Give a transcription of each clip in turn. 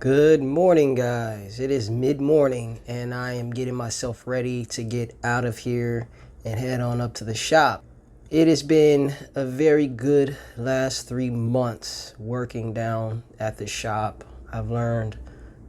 Good morning, guys. It is mid-morning and I am getting myself ready to get out of here and head on up to the shop. It has been a very good last 3 months working down at the shop. I've learned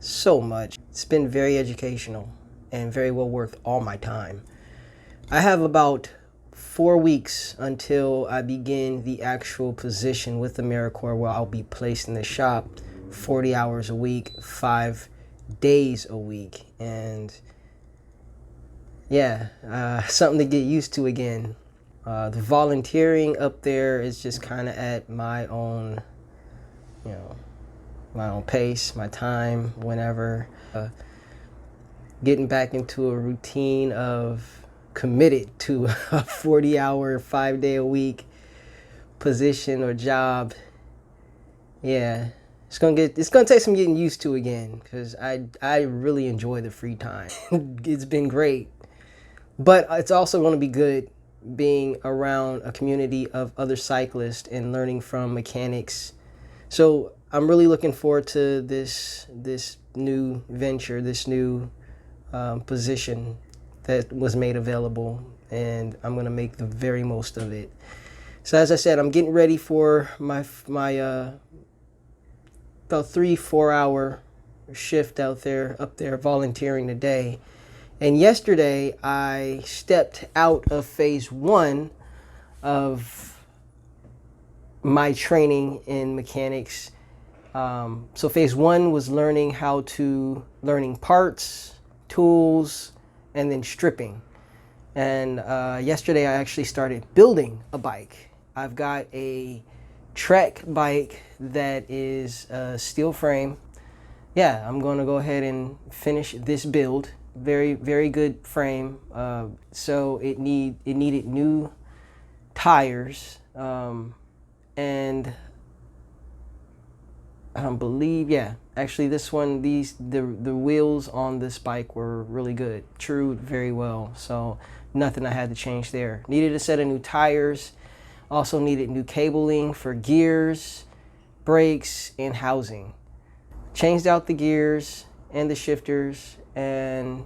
so much. It's been very educational and very well worth all my time. I have about 4 weeks until I begin the actual position with AmeriCorps where I'll be placed in the shop 40 hours a week, 5 days a week. And yeah, something to get used to again. The volunteering up there is just kind of at my own, my own pace, my time, whenever. Getting back into a routine of committed to a 40-hour, 5-day-a-week position or job. Yeah, it's gonna take some getting used to again, because I really enjoy the free time. It's been great, but it's also going to be good being around a community of other cyclists and learning from mechanics. So I'm really looking forward to this new venture, this new position that was made available, and I'm gonna make the very most of it. So as I said, I'm getting ready for my about 3-4 hour shift up there volunteering today. And yesterday I stepped out of phase 1 of my training in mechanics. So phase 1 was learning parts, tools, and then stripping. And yesterday I actually started building a bike. I've got a Trek bike that is a steel frame. Yeah, I'm going to go ahead and finish this build. Very, very good frame. So it needed new tires, and I believe, actually this one, the wheels on this bike were really good, trued very well, so nothing I had to change there. Needed a set of new tires, also needed new cabling for gears, brakes, and housing. Changed out the gears and the shifters and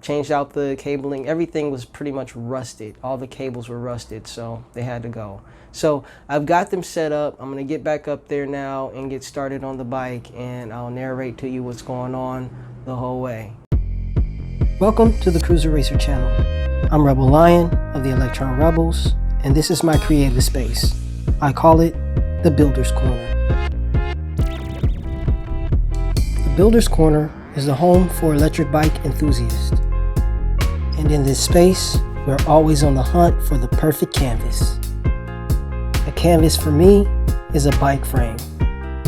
changed out the cabling. Everything was pretty much rusted. All the cables were rusted, so they had to go. So I've got them set up. I'm gonna get back up there now and get started on the bike, and I'll narrate to you what's going on the whole way. Welcome to the Cruiser Racer channel. I'm Rebel Lion of the Electron Rebels, and this is my creative space. I call it the Builder's Corner. The Builder's Corner is the home for electric bike enthusiasts. And in this space, we're always on the hunt for the perfect canvas. A canvas for me is a bike frame.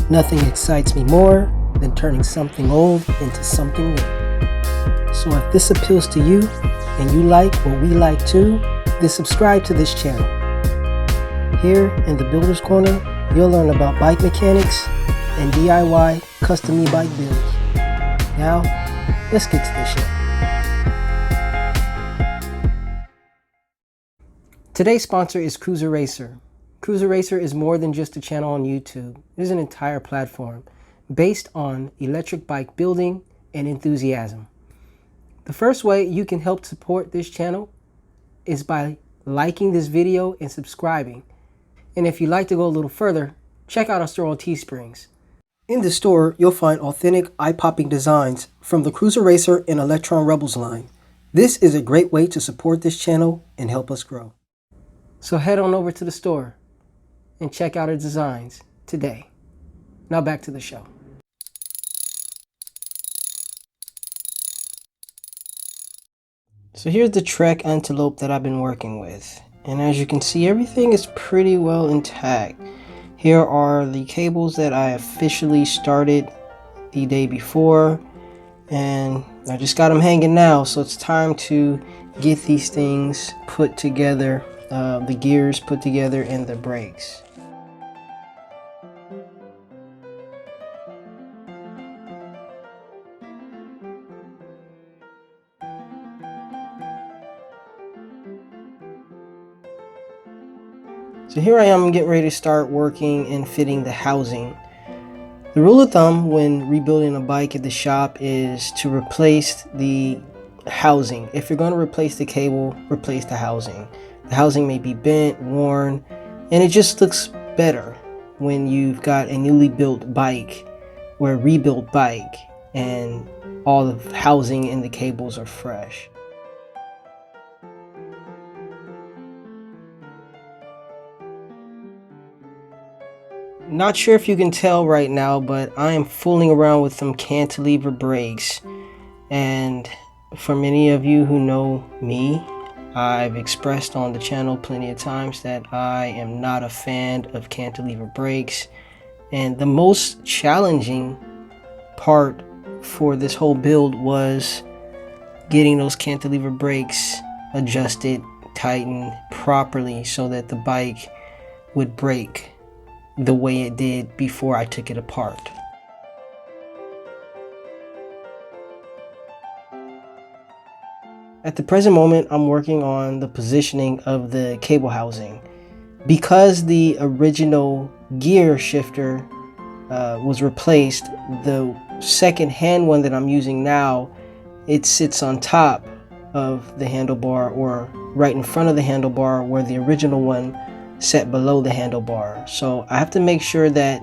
Nothing excites me more than turning something old into something new. So if this appeals to you and you like what we like too, then subscribe to this channel. Here in the Builder's Corner, you'll learn about bike mechanics and DIY custom e-bike builds. Now, let's get to the show. Today's sponsor is Cruiser Racer. Cruiser Racer is more than just a channel on YouTube. It is an entire platform based on electric bike building and enthusiasm. The first way you can help support this channel is by liking this video and subscribing. And if you'd like to go a little further, check out our store on Teesprings. In the store, you'll find authentic eye-popping designs from the Cruiser Racer and Electron Rebels line. This is a great way to support this channel and help us grow. So head on over to the store and check out our designs today. Now back to the show. So here's the Trek Antelope that I've been working with. And as you can see, everything is pretty well intact. Here are the cables that I officially started the day before, and I just got them hanging now, so it's time to get these things put together, the gears put together and the brakes. So here I am getting ready to start working and fitting the housing. The rule of thumb when rebuilding a bike at the shop is to replace the housing. If you're going to replace the cable, replace the housing. The housing may be bent, worn, and it just looks better when you've got a newly built bike or a rebuilt bike and all the housing and the cables are fresh. Not sure if you can tell right now, but I am fooling around with some cantilever brakes. And for many of you who know me, I've expressed on the channel plenty of times that I am not a fan of cantilever brakes. And the most challenging part for this whole build was getting those cantilever brakes adjusted, tightened properly so that the bike would brake the way it did before I took it apart. At the present moment, I'm working on the positioning of the cable housing. Because the original gear shifter was replaced, the second hand one that I'm using now, it sits on top of the handlebar or right in front of the handlebar where the original one set below the handlebar. So I have to make sure that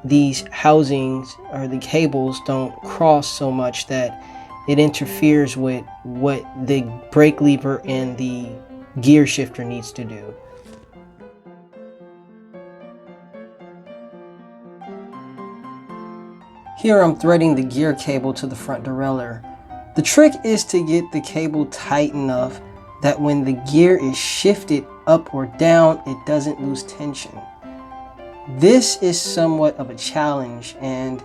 these housings or the cables don't cross so much that it interferes with what the brake lever and the gear shifter needs to do. Here I'm threading the gear cable to the front derailleur. The trick is to get the cable tight enough that when the gear is shifted up or down, it doesn't lose tension. This is somewhat of a challenge, and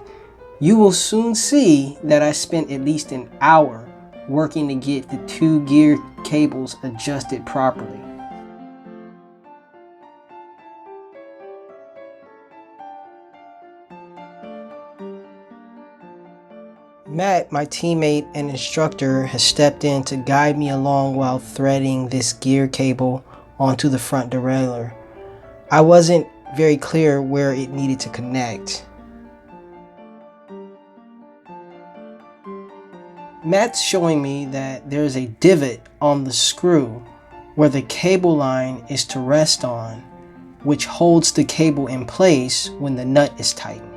you will soon see that I spent at least an hour working to get the two gear cables adjusted properly. Matt, my teammate and instructor, has stepped in to guide me along while threading this gear cable onto the front derailleur. I wasn't very clear where it needed to connect. Matt's showing me that there's a divot on the screw where the cable line is to rest on, which holds the cable in place when the nut is tightened.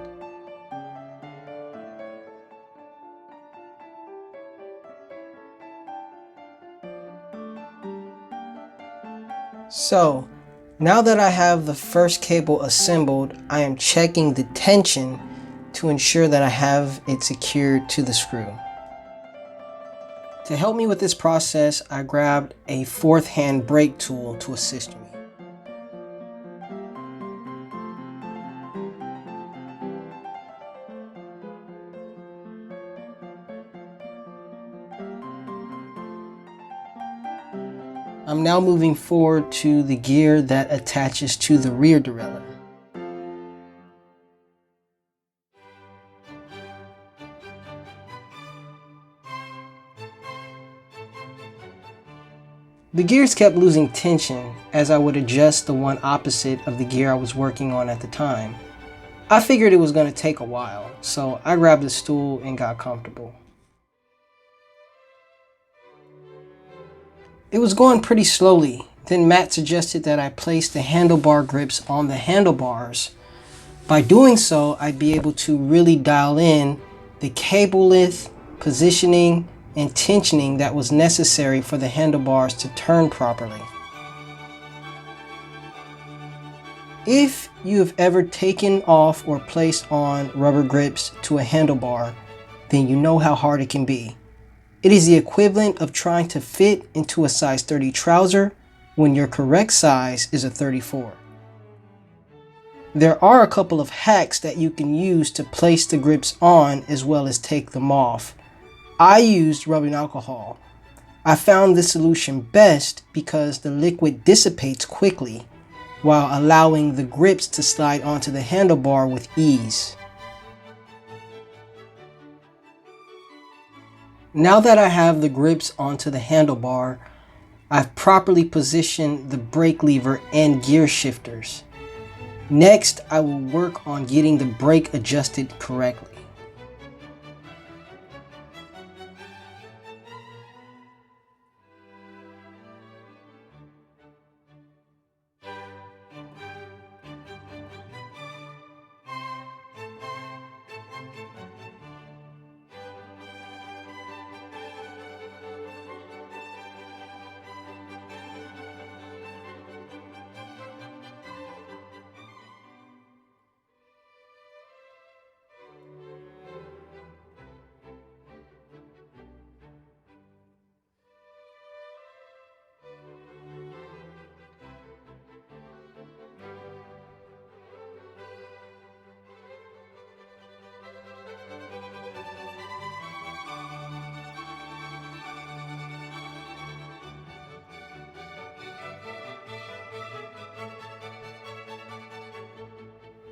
So, now that I have the first cable assembled, I am checking the tension to ensure that I have it secured to the screw. To help me with this process, I grabbed a fourth hand brake tool to assist me. I'm now moving forward to the gear that attaches to the rear derailleur. The gears kept losing tension as I would adjust the one opposite of the gear I was working on at the time. I figured it was going to take a while, so I grabbed a stool and got comfortable. It was going pretty slowly. Then Matt suggested that I place the handlebar grips on the handlebars. By doing so, I'd be able to really dial in the cable length, positioning, and tensioning that was necessary for the handlebars to turn properly. If you have ever taken off or placed on rubber grips to a handlebar, then you know how hard it can be. It is the equivalent of trying to fit into a size 30 trouser when your correct size is a 34. There are a couple of hacks that you can use to place the grips on as well as take them off. I used rubbing alcohol. I found this solution best because the liquid dissipates quickly while allowing the grips to slide onto the handlebar with ease. Now that I have the grips onto the handlebar, I've properly positioned the brake lever and gear shifters. Next, I will work on getting the brake adjusted correctly.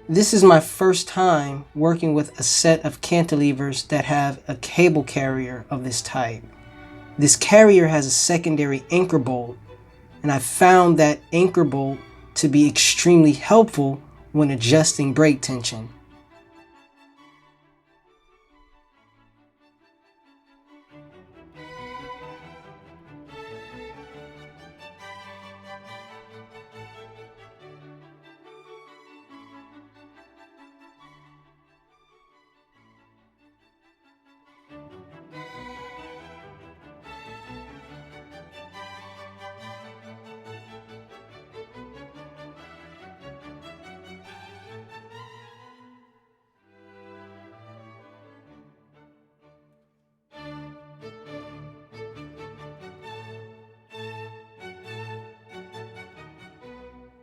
This is my first time working with a set of cantilevers that have a cable carrier of this type. This carrier has a secondary anchor bolt, and I found that anchor bolt to be extremely helpful when adjusting brake tension.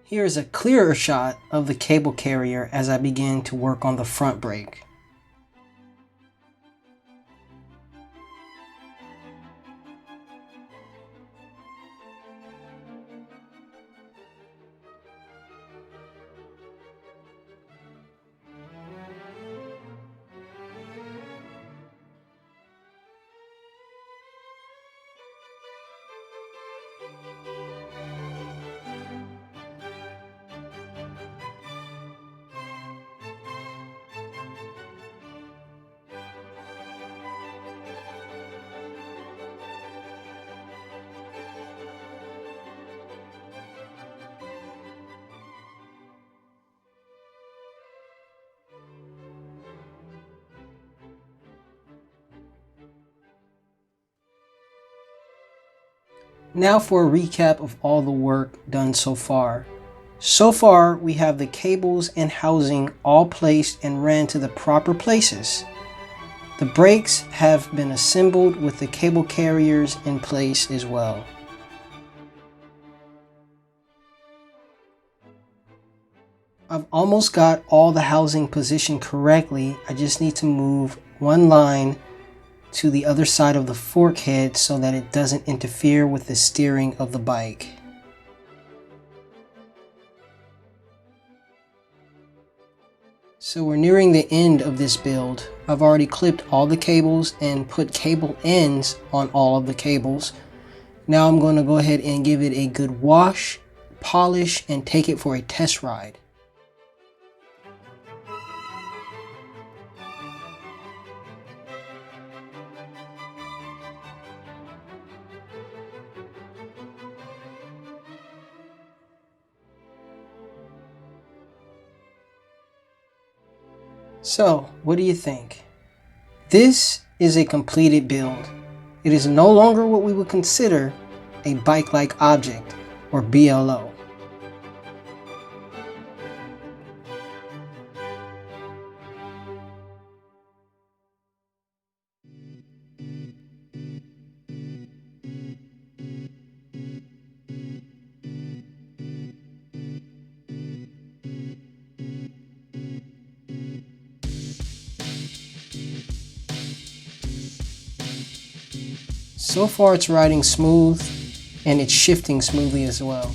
Here is a clearer shot of the cable carrier as I begin to work on the front brake. Now for a recap of all the work done so far. So far, we have the cables and housing all placed and ran to the proper places. The brakes have been assembled with the cable carriers in place as well. I've almost got all the housing positioned correctly. I just need to move one line to the other side of the fork head so that it doesn't interfere with the steering of the bike. So we're nearing the end of this build. I've already clipped all the cables and put cable ends on all of the cables. Now I'm going to go ahead and give it a good wash, polish, and take it for a test ride. So, what do you think? This is a completed build. It is no longer what we would consider a bike-like object, or BLO. So far it's riding smooth and it's shifting smoothly as well.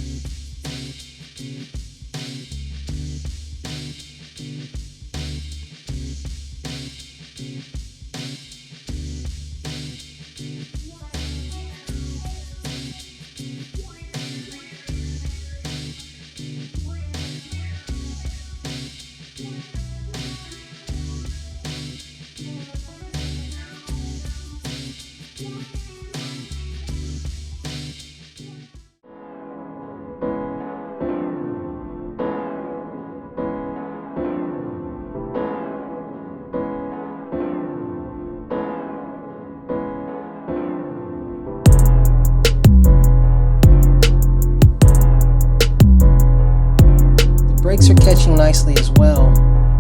nicely as well.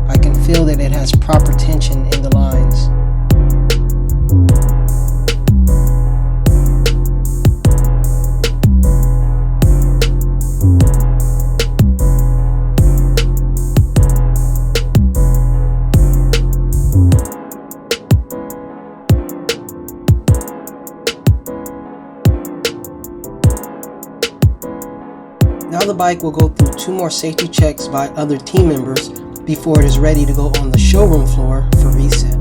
I can feel that it has proper tension in the lines. Now the bike will go through 2 more safety checks by other team members before it is ready to go on the showroom floor for resale.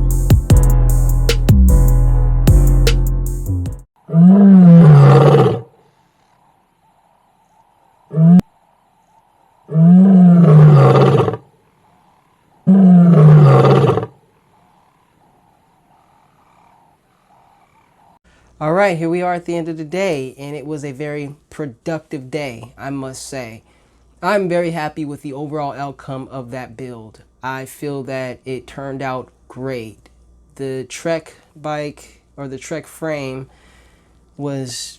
All right, here we are at the end of the day, and it was a very productive day, I must say. I'm very happy with the overall outcome of that build. I feel that it turned out great. The Trek bike, or the Trek frame, was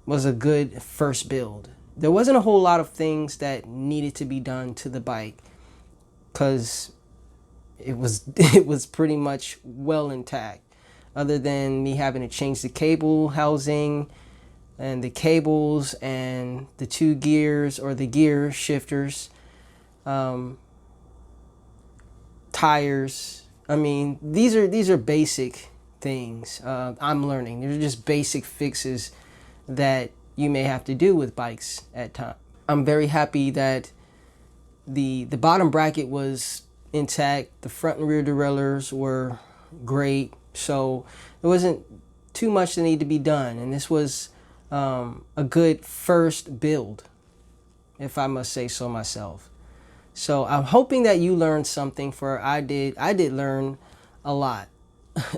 a good first build. There wasn't a whole lot of things that needed to be done to the bike because it was pretty much well intact, other than me having to change the cable housing and the cables and the 2 gears or the gear shifters, tires. I mean, these are basic things. I'm learning. They're just basic fixes that you may have to do with bikes at times. I'm very happy that the bottom bracket was intact. The front and rear derailleurs were great. So there wasn't too much that needed to be done. And this was a good first build, if I must say so myself. So I'm hoping that you learned something, for I did learn a lot,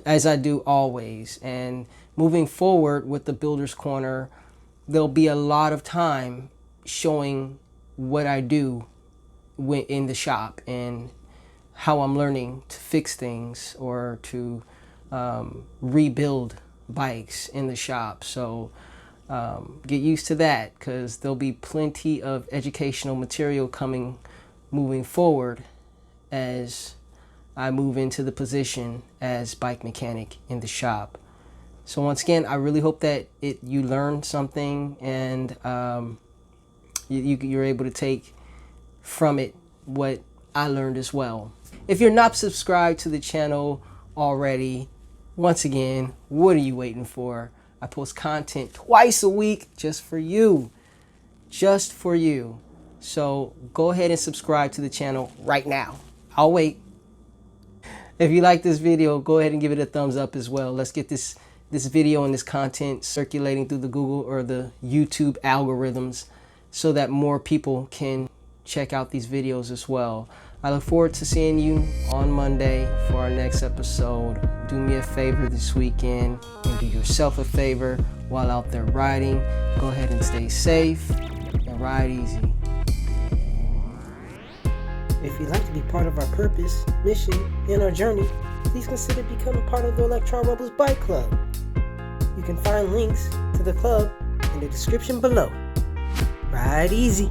as I do always. And moving forward with the Builder's Corner, there'll be a lot of time showing what I do in the shop and how I'm learning to fix things or to rebuild bikes in the shop. So get used to that, because there'll be plenty of educational material coming moving forward as I move into the position as bike mechanic in the shop. So once again, I really hope that you learned something, and you're able to take from it what I learned as well. If you're not subscribed to the channel already, once again, what are you waiting for? I post content twice a week just for you. Just for you. So go ahead and subscribe to the channel right now. I'll wait. If you like this video, go ahead and give it a thumbs up as well. Let's get this video and this content circulating through the Google or the YouTube algorithms so that more people can check out these videos as well. I look forward to seeing you on Monday for our next episode. Do me a favor this weekend and do yourself a favor while out there riding. Go ahead and stay safe and ride easy. If you'd like to be part of our purpose, mission, and our journey, please consider becoming part of the Electron Rebels Bike Club. You can find links to the club in the description below. Ride easy.